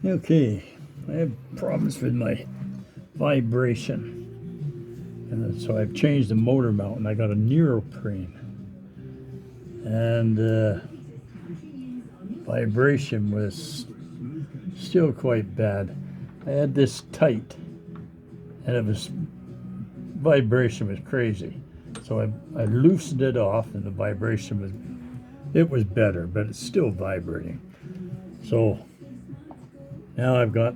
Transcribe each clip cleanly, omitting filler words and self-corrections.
Okay, I have problems with my vibration, and so I've changed the motor mount, and I got a neoprene, and vibration was still quite bad. I had this tight, and vibration was crazy. So I loosened it off, and the vibration was better, but it's still vibrating. So now I've got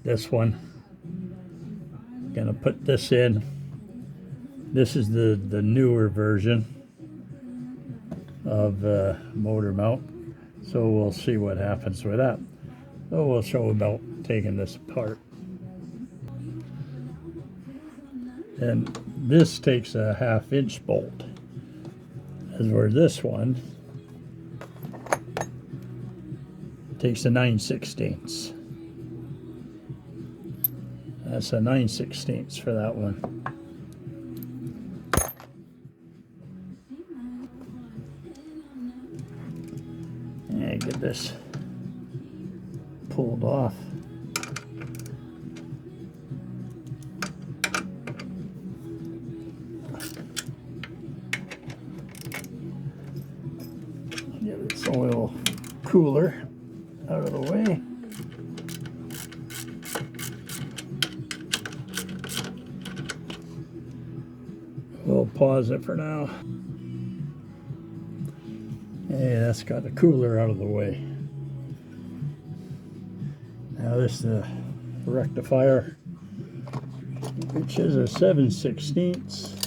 this one. Gonna put this in. This is the newer version of motor mount. So we'll see what happens with that. So we'll show about taking this apart. And this takes a 1/2-inch bolt, as where this one takes a 9/16. That's a 9/16 for that one. And get this pulled off. Get this oil cooler out of the way. We'll pause it for now. Hey, that's got the cooler out of the way. Now this is the rectifier, which is a 7/16.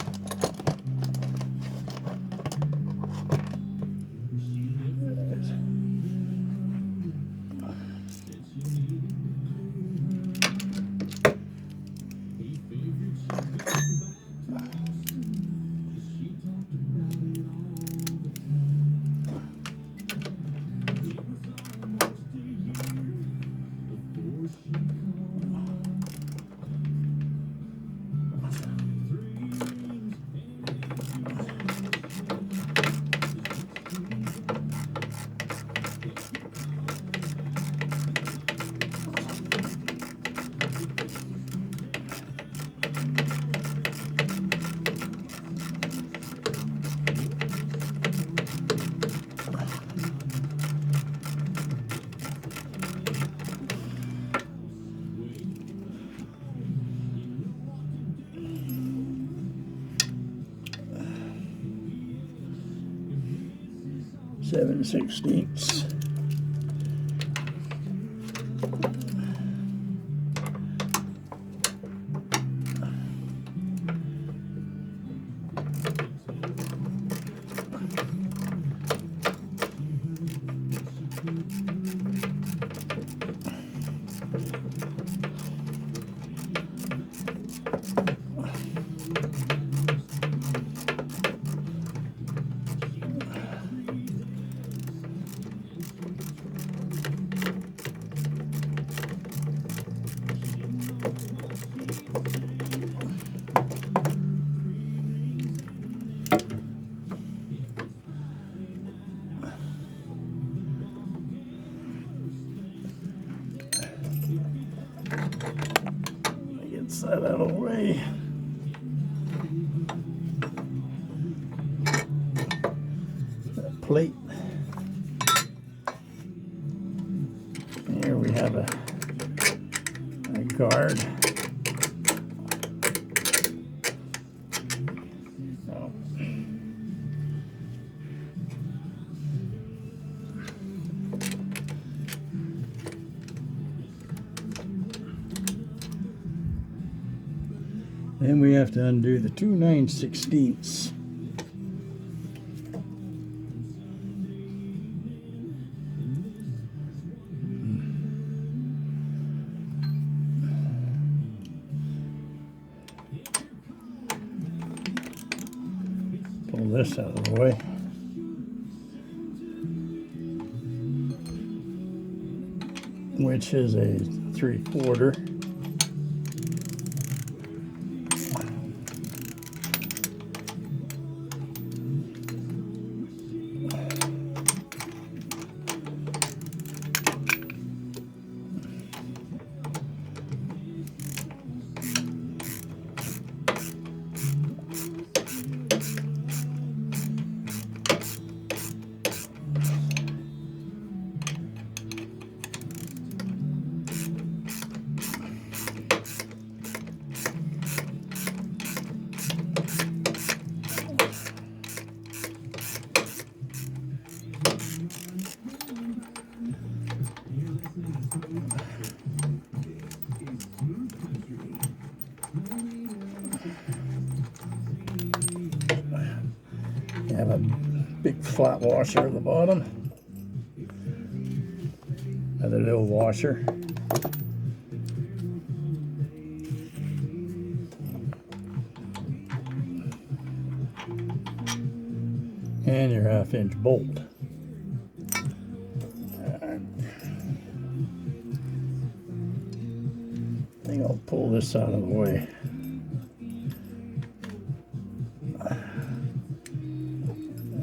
Get that out of the way. That plate. Here we have a guard. Oh. Then we have to undo the 2 9/16. Pull this out of the way. Which is a 3/4. big flat washer at the bottom. Another little washer. And your 1/2-inch bolt. I think I'll pull this out of the way.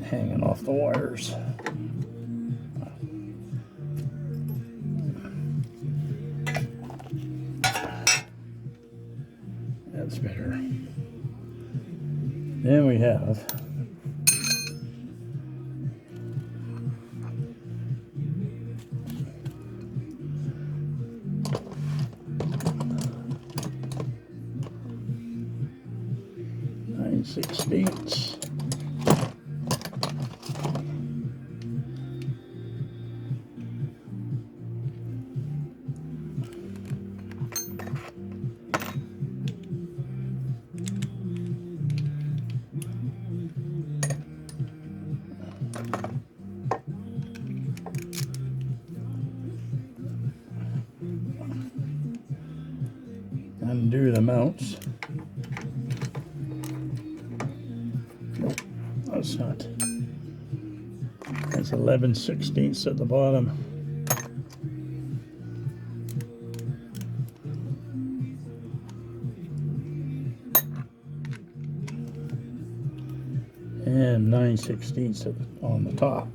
Hanging off the wires. That's better. Then we have nine sixteenths. Undo the mounts. Nope, that's not. That's 11/16 at the bottom. And 9/16 on the top.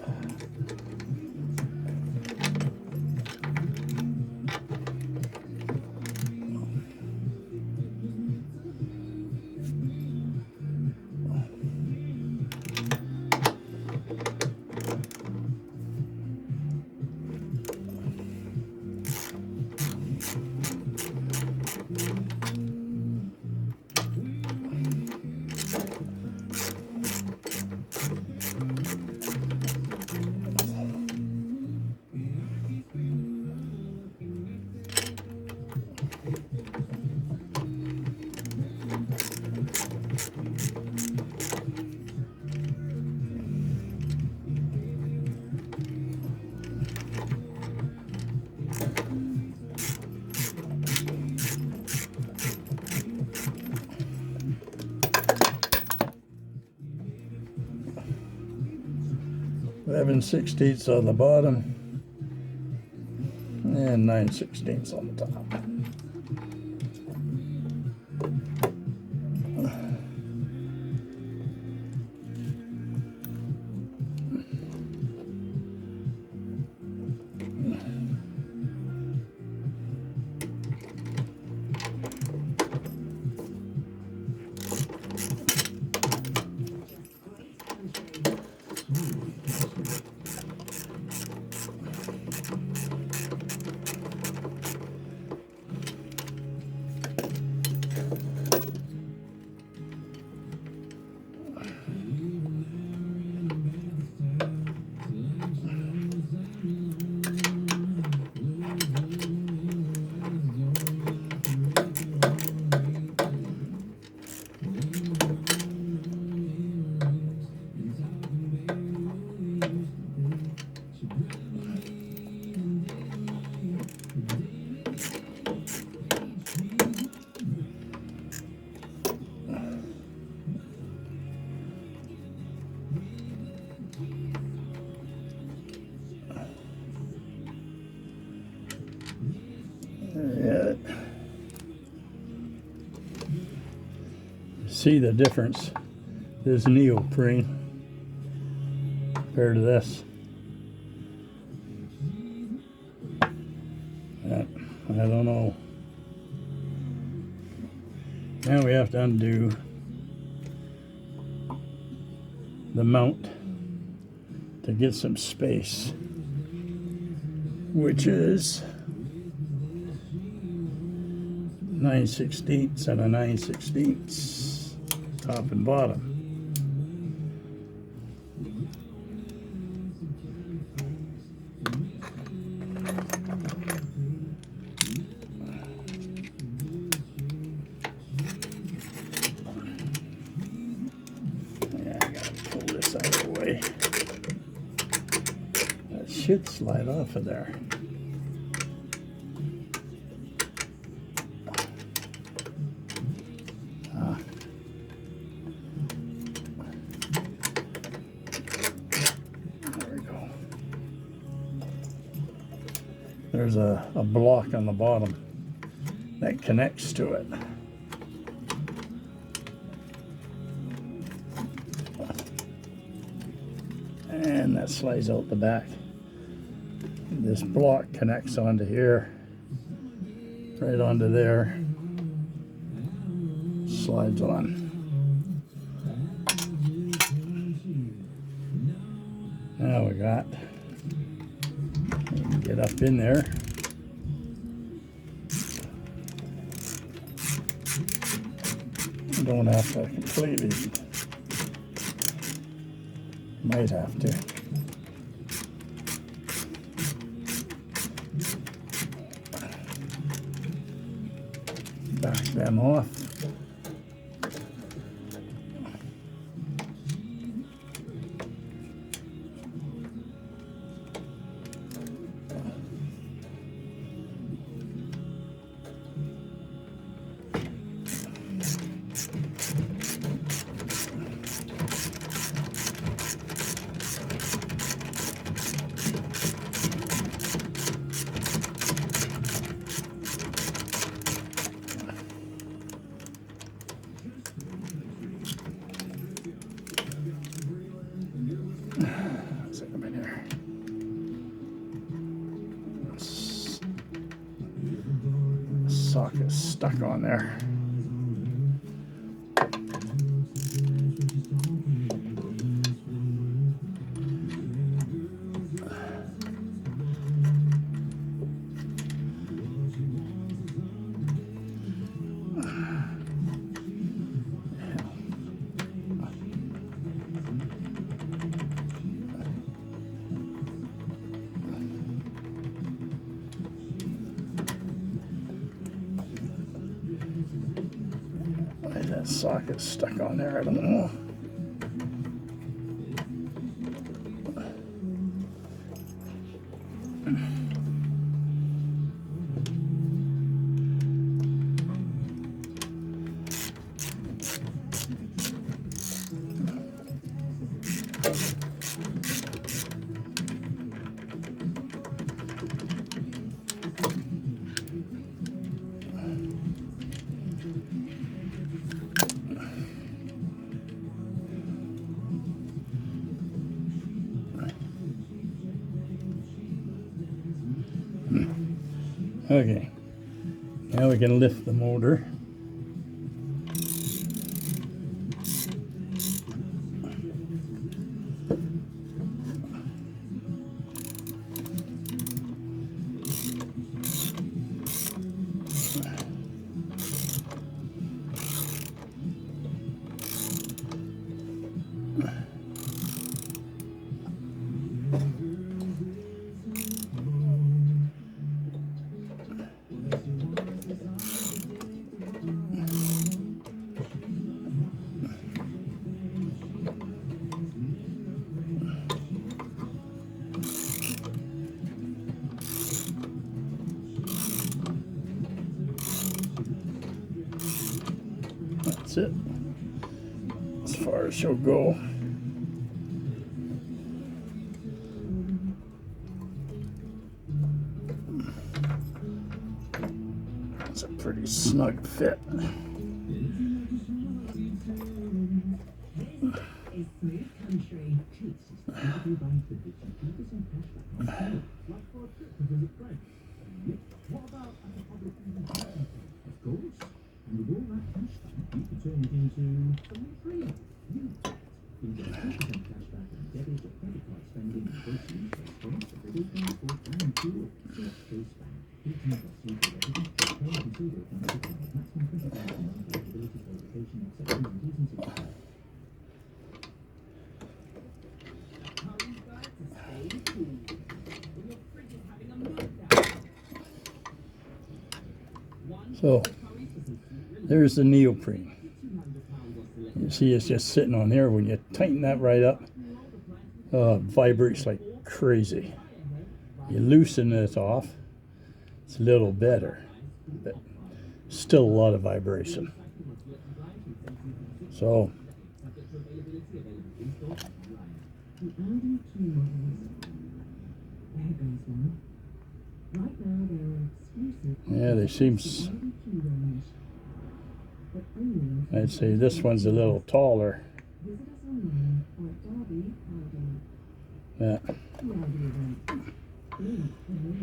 Eleven sixteenths on the bottom and 9/16 on the top. Yeah. See the difference? This neoprene compared to this. I don't know. Now we have to undo the mount to get some space, which is 9/16 and a 9/16 top and bottom. Yeah, I gotta pull this out of the way. should slide off of there. There we go. There's a block on the bottom that connects to it. And that slides out the back. This block connects onto here, right onto there, slides on. Now we got, get up in there. Don't have to completely, might have to. Back them off. Socket stuck on there. Why is that socket stuck on there? I don't know. Okay, now we can lift the motor. That's it, as far as she'll go. It's a pretty snug fit. So there's the neoprene. You see it's just sitting on there. When you tighten that right up, it vibrates like crazy. You loosen it off, it's a little better, but still a lot of vibration. So yeah, they seem, I'd say this one's a little taller. Yeah.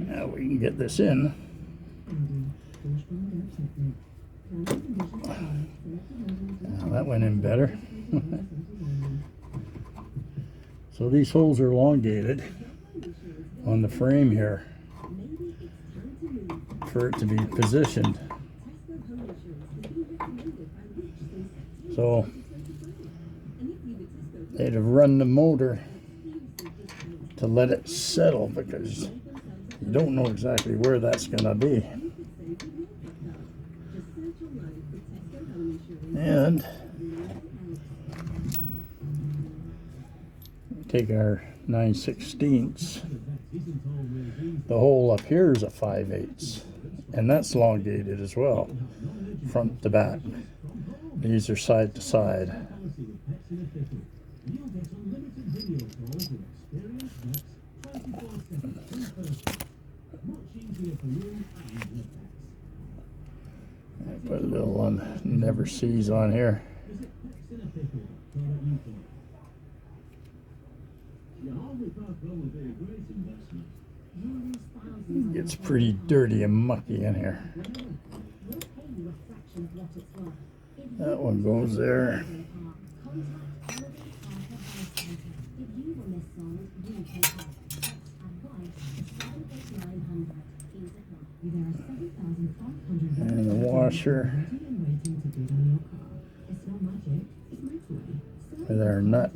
Now we can get this in. Now that went in better. So these holes are elongated on the frame here for it to be positioned. So they'd have run the motor to let it settle, because you don't know exactly where that's going to be. And take our 9/16. The hole up here is a 5/8, and that's elongated as well, front to back. These are side to side. I put a little one never sees on here. It gets pretty dirty and mucky in here. That one goes there. And the washer with our nut.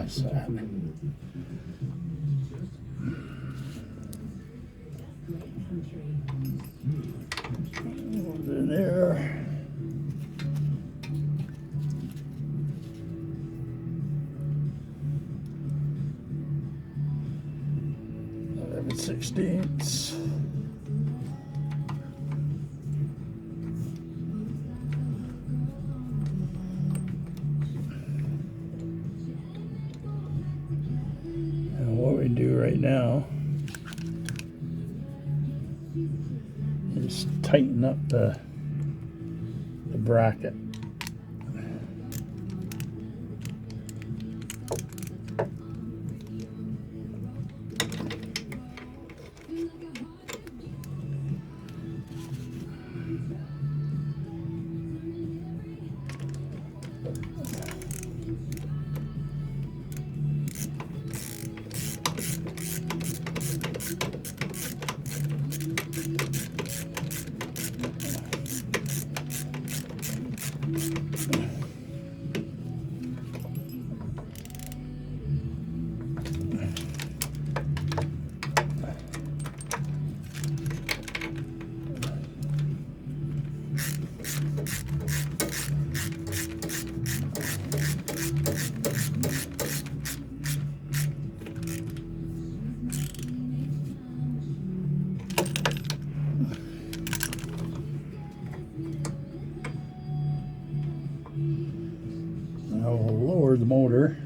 That's that. In there. Sixteenths. And what we do right now is tighten up the bracket. Now we'll lower the motor.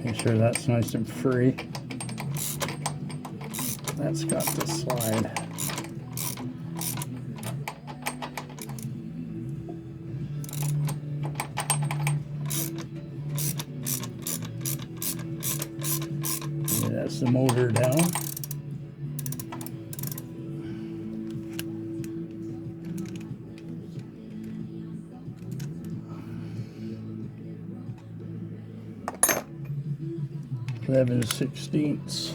Make sure that's nice and free. That's got to slide. loose the motor down. Eleven sixteenths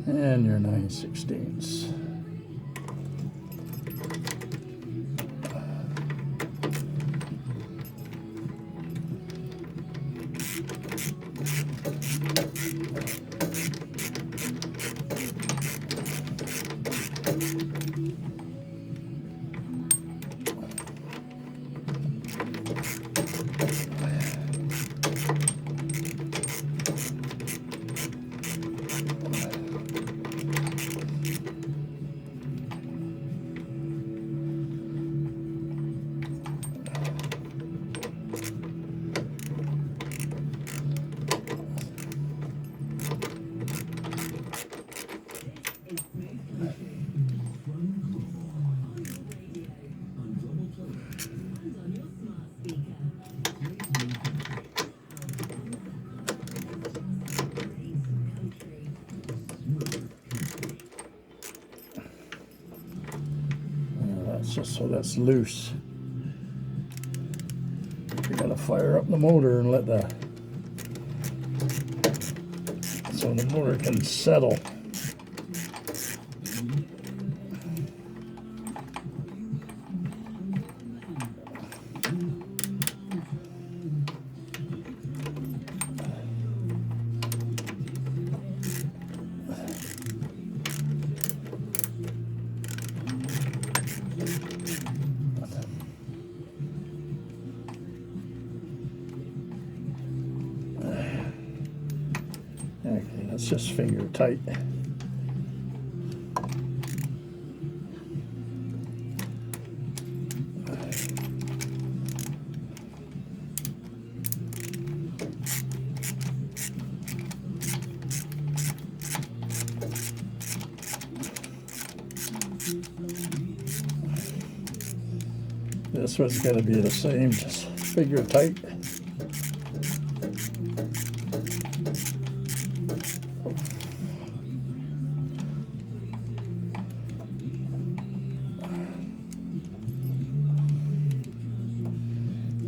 and your 9/16. Just so that's loose. You gotta fire up the motor and let so the motor can settle. Okay, that's just finger tight. This one's going to be the same, just finger tight.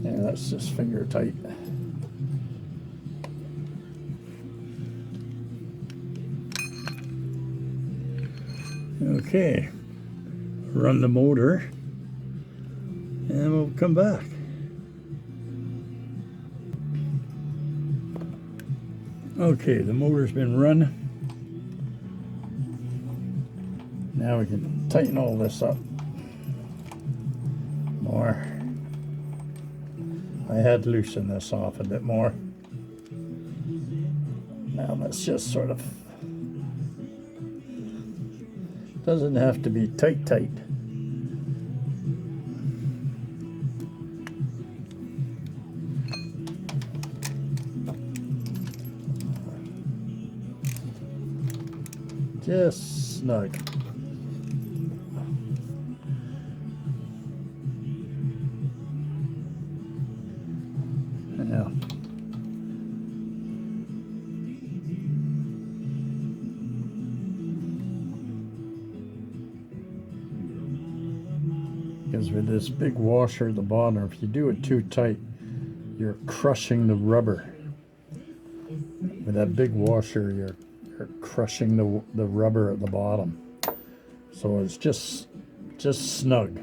Yeah, that's just finger tight. Okay, run the motor and we'll come back. Okay, the motor's been run. Now we can tighten all this up more. I had to loosen this off a bit more. Now let's just sort of, doesn't have to be tight. Just snug. Now, because with this big washer at the bottom, if you do it too tight, you're crushing the rubber. With that big washer, you're crushing the rubber at the bottom. So it's just snug.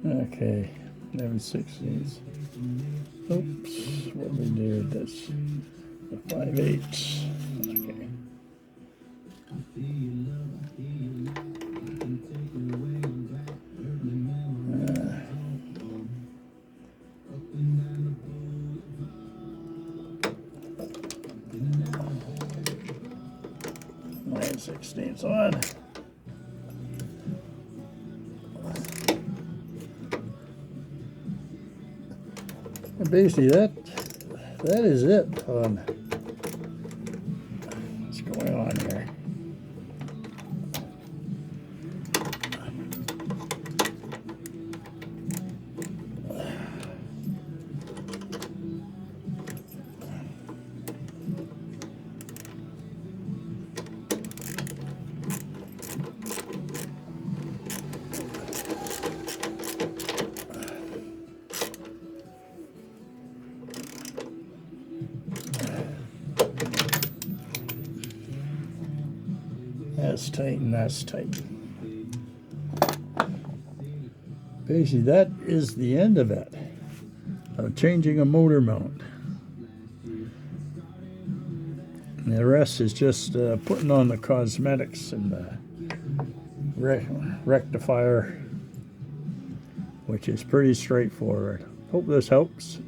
Okay, 11/16. Oops, what we did this, the 5/8. Okay. 9/16 on. And basically that is it on what's going on here. That's tight and that's tight. Basically, that is the end of it. Changing a motor mount. And the rest is just putting on the cosmetics and the rectifier, which is pretty straightforward. Hope this helps.